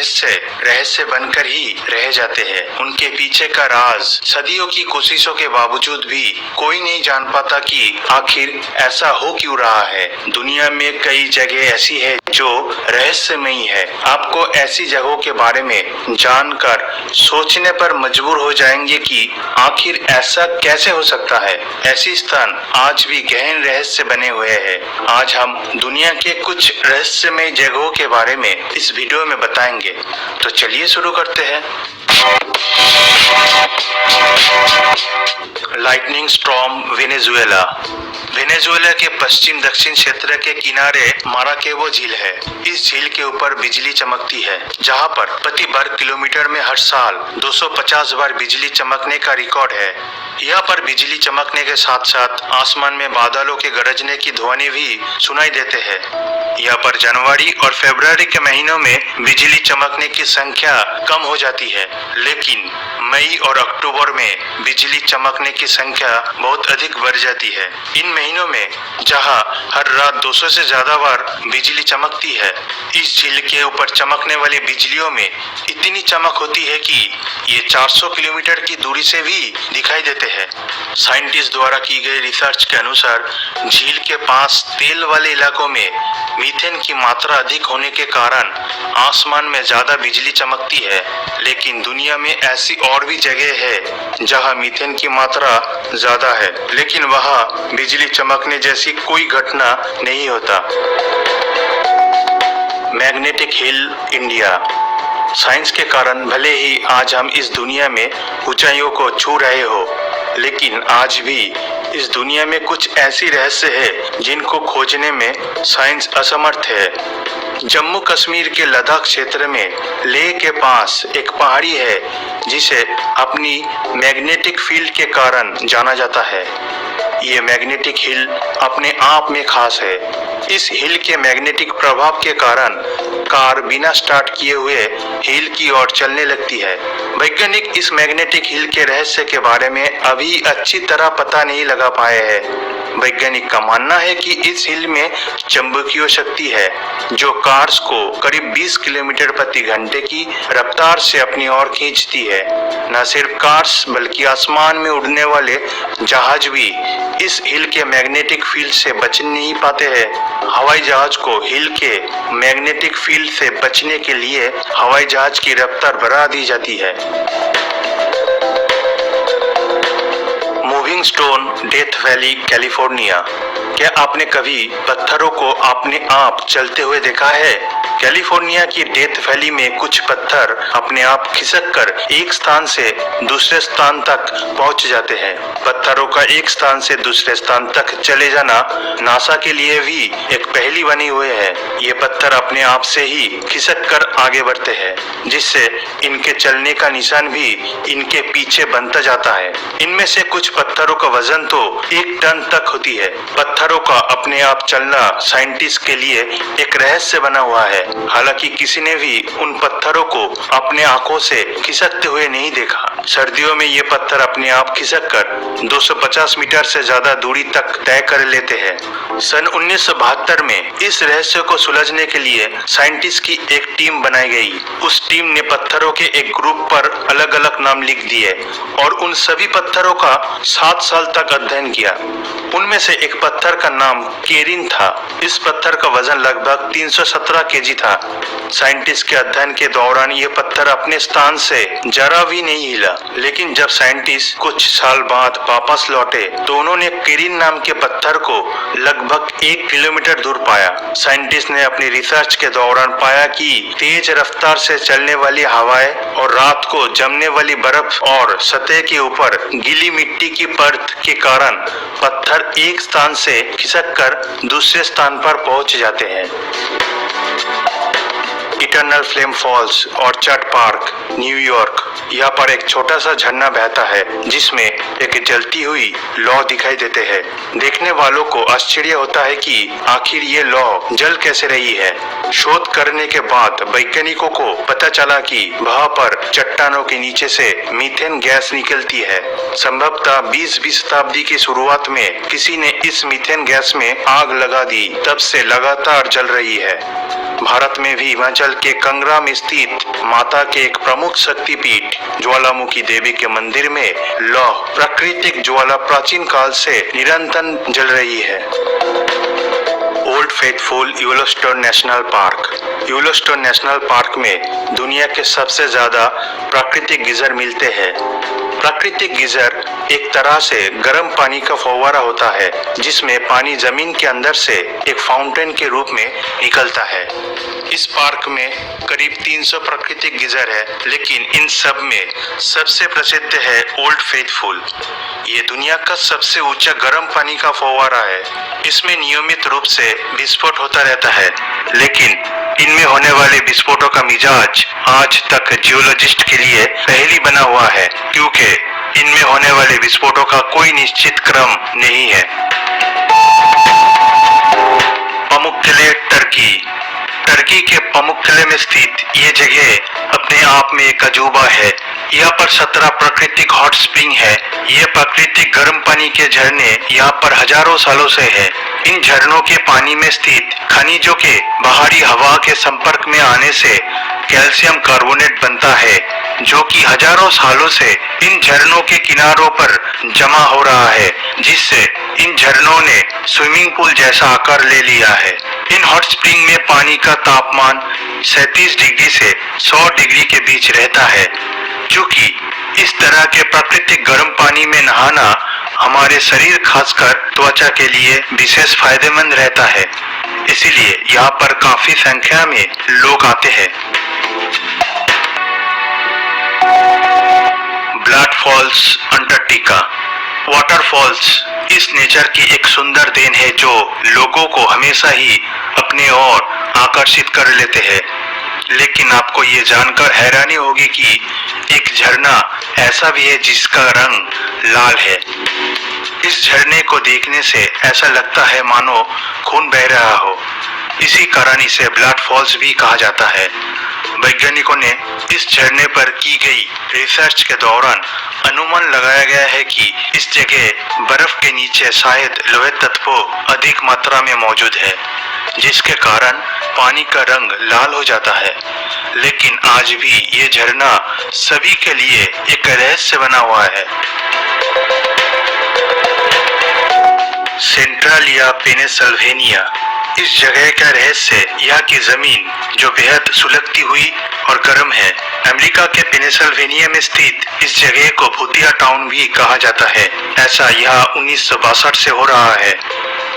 रहस्य रहस्य बनकर ही रह जाते हैं। उनके पीछे का राज सदियों की कोशिशों के बावजूद भी कोई नहीं जान पाता कि आखिर ऐसा हो क्यों रहा है। दुनिया में कई जगह ऐसी है जो रहस्यमयी है। आपको ऐसी जगहों के बारे में जानकर सोचने पर मजबूर हो जाएंगे कि आखिर ऐसा कैसे हो सकता है। ऐसी स्थान आज भी गहन रहस्य बने हुए हैं। आज हम दुनिया के कुछ रहस्यमय जगहों के बारे में इस वीडियो में बताएंगे। तो चलिए शुरू करते हैं। Lightning storm Venezuela. वेनेजुएला के पश्चिम दक्षिण क्षेत्र के किनारे माराकेबो झील है। इस झील के ऊपर बिजली चमकती है, जहां पर प्रति वर्ग किलोमीटर में हर साल 250 बार बिजली चमकने का रिकॉर्ड है। यहाँ पर बिजली चमकने के साथ साथ आसमान में बादलों के गरजने की ध्वनि भी सुनाई देते हैं। यहाँ पर जनवरी और फरवरी के महीनों में बिजली चमकने की संख्या कम हो जाती है, लेकिन मई और अक्टूबर में बिजली चमकने की संख्या बहुत अधिक बढ़ जाती है। इन महीनों में जहां हर रात 200 से ज्यादा बार बिजली चमकती है, इस झील के ऊपर चमकने वाली बिजलियों में इतनी चमक होती है कि ये 400 किलोमीटर की दूरी से भी दिखाई देते हैं। साइंटिस्ट द्वारा की गई रिसर्च के अनुसार झील के पास तेल वाले इलाकों में मीथेन की मात्रा अधिक होने के कारण आसमान में ज्यादा बिजली चमकती है, लेकिन दुनिया में ऐसी और भी जगह है जहां मीथेन की मात्रा ज्यादा है, लेकिन वहां बिजली चमकने जैसी कोई घटना नहीं होता। Magnetic hill, India. साइंस के कारण भले ही आज हम इस दुनिया में ऊंचाइयों को छू रहे हो, लेकिन आज भी इस दुनिया में कुछ ऐसी रहस्य है जिनको खोजने में साइंस असमर्थ है। जम्मू कश्मीर के लद्दाख क्षेत्र में लेह के पास एक पहाड़ी है जिसे अपनी मैग्नेटिक फील्ड के कारण जाना जाता है। ये मैग्नेटिक हिल अपने आप में खास है। इस हिल के मैग्नेटिक प्रभाव के कारण कार बिना स्टार्ट किए हुए हिल की ओर चलने लगती है। वैज्ञानिक इस मैग्नेटिक हिल के रहस्य के बारे में अभी अच्छी तरह पता नहीं लगा पाए हैं। वैज्ञानिक का मानना है कि इस हिल में चुंबकीय शक्ति है जो कार्स को करीब 20 किलोमीटर प्रति घंटे की रफ्तार से अपनी ओर खींचती है। न सिर्फ कार्स बल्कि आसमान में उड़ने वाले जहाज भी इस हिल के मैग्नेटिक फील्ड से बच नहीं पाते हैं। हवाई जहाज को हिल के मैग्नेटिक फील्ड से बचने के लिए हवाई जहाज की रफ्तार बढ़ा दी जाती है। Moving stone, death valley, California. क्या आपने कभी पत्थरों को अपने आप चलते हुए देखा है? कैलिफोर्निया की डेथ वैली में कुछ पत्थर अपने आप खिसक कर एक स्थान से दूसरे स्थान तक पहुंच जाते हैं। पत्थरों का एक स्थान से दूसरे स्थान तक चले जाना नासा के लिए भी एक पहेली बनी हुई है। ये पत्थर अपने आप से ही खिसक कर आगे बढ़ते हैं, जिससे इनके चलने का निशान भी इनके पीछे बनता जाता है। इनमें से कुछ पत्थरों का वजन तो 1 टन तक होती है। पत्थरों का अपने आप चलना साइंटिस्ट के लिए एक रहस्य बना हुआ है। हालांकि किसी ने भी उन पत्थरों को अपने आंखों से खिसकते हुए नहीं देखा। सर्दियों में ये पत्थर अपने आप खिसक कर 250 मीटर से ज्यादा दूरी तक तय कर लेते हैं। सन 1972 में इस रहस्य को सुलझने के लिए साइंटिस्ट की एक टीम बनाई गई। उस टीम ने पत्थरों के एक ग्रुप पर अलग अलग नाम लिख दिए और उन सभी पत्थरों का 7 साल तक अध्ययन किया। उनमें से एक पत्थर का नाम केरिन था। इस पत्थर का वजन लगभग 317 केजी था। साइंटिस्ट के अध्ययन के दौरान ये पत्थर अपने स्थान से जरा भी नहीं हिला, लेकिन जब साइंटिस्ट कुछ साल बाद वापस लौटे तो उन्होंने केरिन नाम के पत्थर को लगभग 1 किलोमीटर दूर पाया। साइंटिस्ट ने अपनी रिसर्च के दौरान पाया कि तेज रफ्तार से चलने वाली हवाएं और रात को जमने वाली बर्फ और सतह के ऊपर गीली मिट्टी की परत के कारण पत्थर एक स्थान से खिसक कर दूसरे स्थान पर पहुंच जाते हैं। Eternal Flame Falls, Orchard Park, New York. यहाँ पर एक छोटा सा झरना बहता है जिसमें एक जलती हुई लौ दिखाई देते हैं। देखने वालों को आश्चर्य होता है कि आखिर ये लौ जल कैसे रही है। शोध करने के बाद वैज्ञानिकों को पता चला कि वहाँ पर चट्टानों के नीचे से मीथेन गैस निकलती है। संभवतः 20वीं शताब्दी की शुरुआत में किसी ने इस मीथेन गैस में आग लगा दी, तब से लगातार जल रही है। भारत में भी हिमाचल के कंगरा में स्थित माता के एक प्रमुख शक्तिपीठ ज्वालामुखी देवी के मंदिर में लौह प्राकृतिक ज्वाला प्राचीन काल से निरंतर जल रही है। Old faithful Yellowstone national park. Yellowstone national park में दुनिया के सबसे ज्यादा प्राकृतिक गीजर मिलते हैं। प्राकृतिक गीजर एक तरह से गर्म पानी का फव्वारा होता है जिसमें पानी जमीन के अंदर से एक फाउंटेन के रूप में निकलता है। इस पार्क में करीब 300 प्राकृतिक गीजर है, लेकिन इन सब में सबसे प्रसिद्ध है ओल्ड फेथफुल। ये दुनिया का सबसे ऊंचा गर्म पानी का फव्वारा है। इसमें नियमित रूप से विस्फोट होता रहता है, लेकिन इनमें होने वाले विस्फोटों का मिजाज आज तक जियोलॉजिस्ट के लिए पहेली बना हुआ है, क्योंकि इनमें होने वाले विस्फोटों का कोई निश्चित क्रम नहीं है। पमुक्कले टर्की। टर्की के पमुक्कले में स्थित ये जगह अपने आप में एक अजूबा है। यहाँ पर 17 प्राकृतिक हॉट स्प्रिंग है। ये प्राकृतिक गर्म पानी के झरने यहाँ पर हजारों सालों से है। इन झरनों के पानी में स्थित खनिजों के बाहरी हवा के संपर्क में आने से कैल्शियम कार्बोनेट बनता है, जो कि हजारों सालों से इन झरनों के किनारों पर जमा हो रहा है, जिससे इन झरनों ने स्विमिंग पूल जैसा आकार ले लिया है। इन हॉट स्प्रिंग में पानी का तापमान 37 डिग्री से 100 डिग्री के बीच रहता है। चूंकि इस तरह के प्राकृतिक गर्म पानी में नहाना हमारे शरीर खासकर त्वचा के लिए विशेष फायदेमंद रहता है, इसीलिए यहाँ पर काफी संख्या में लोग आते हैं। Blood Falls Antarctica. वाटरफॉल्स इस नेचर की एक सुंदर देन है जो लोगों को हमेशा ही अपने ओर आकर्षित कर लेते हैं। लेकिन आपको ये जानकर हैरानी होगी कि एक झरना ऐसा भी है जिसका रंग लाल है। इस झरने को देखने से ऐसा लगता है मानो खून बह रहा हो। इसी कारण इसे ब्लड फॉल्स भी कहा जाता है। वैज्ञानिकों ने इस झरने पर की गई रिसर्च के दौरान अनुमान लगाया गया है कि इस जगह बर्फ के नीचे शायद लोहे तत्व अधिक मात्रा में मौजूद है, जिसके कारण पानी का रंग लाल हो जाता है। लेकिन आज भी ये झरना सभी के लिए एक रहस्य बना हुआ है। सेंट्रालिया पेनिसिल्वेनिया। इस जगह का रहस्य यहाँ की जमीन जो बेहद सुलगती हुई और गर्म है। अमेरिका के पेनिसिल्वेनिया में स्थित इस जगह को भूतिया टाउन भी कहा जाता है। ऐसा यहाँ 1962 से हो रहा है।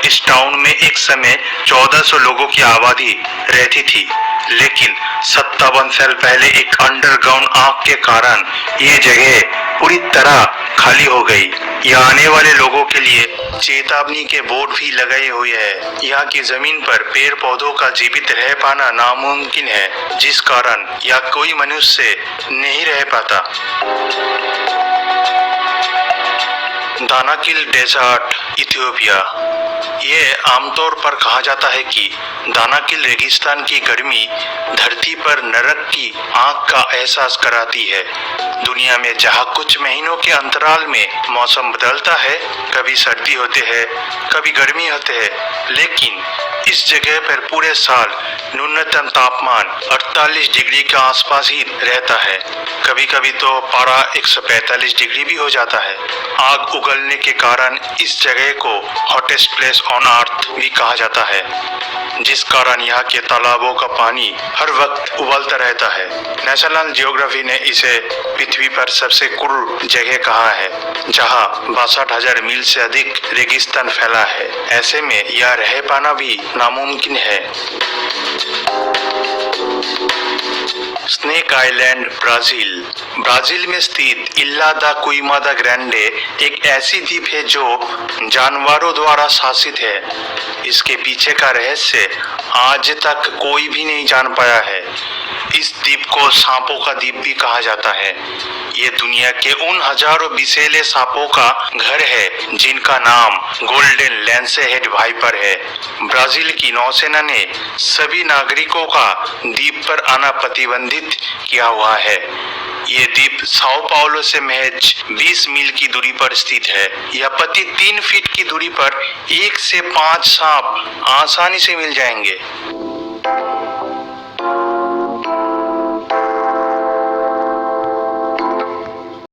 इस टाउन में एक समय 1400 लोगों की आबादी रहती थी, लेकिन 57 साल पहले एक अंडरग्राउंड आग के कारण ये जगह पूरी तरह खाली हो गई। यहाँ आने वाले लोगों के लिए चेतावनी के बोर्ड भी लगाए हुए हैं। यहाँ की जमीन पर पेड़ पौधों का जीवित रह पाना नामुमकिन है, जिस कारण यहाँ कोई मनुष्य नहीं रह पाता। Danakil Desert, Ethiopia. ये आमतौर पर कहा जाता है कि दानाकिल रेगिस्तान की गर्मी धरती पर नरक की आग का एहसास कराती है। दुनिया में जहाँ कुछ महीनों के अंतराल में मौसम बदलता है, कभी सर्दी होते हैं, कभी गर्मी होते हैं, लेकिन इस जगह पर पूरे साल न्यूनतम तापमान 48 डिग्री के आसपास ही रहता है। कभी कभी तो पारा 145 डिग्री भी हो जाता है। आग उगलने के कारण इस जगह को हॉटेस्ट प्लेस ऑन अर्थ भी कहा जाता है, जिस कारण यहाँ के तालाबों का पानी हर वक्त उबलता रहता है। नेशनल जियोग्राफी ने इसे पृथ्वी पर सबसे क्रूर जगह कहा है, जहाँ 62,000 मील से अधिक रेगिस्तान फैला है। ऐसे में यह रह पाना भी नामुमकिन है। Snake island, Brazil. ब्राजील में स्थित इल्हा दा कुइमा दा ग्रैंडे एक ऐसी द्वीप है जो जानवरों द्वारा शासित है। इसके पीछे का रहस्य आज तक कोई भी नहीं जान पाया है। इस द्वीप को सांपों का द्वीप भी कहा जाता है। ये दुनिया के उन हजारों विषैले सांपों का घर है जिनका नाम गोल्डन लैंसेहेड वाइपर है। ब्राजील की नौसेना ने सभी नागरिकों का द्वीप पर आना प्रतिबंधित किया हुआ है। ये द्वीप साओ पाउलो से महज 20 मील की दूरी पर स्थित है। यह प्रति 3 फीट की दूरी पर 1 से 5 सांप आसानी से मिल जाएंगे।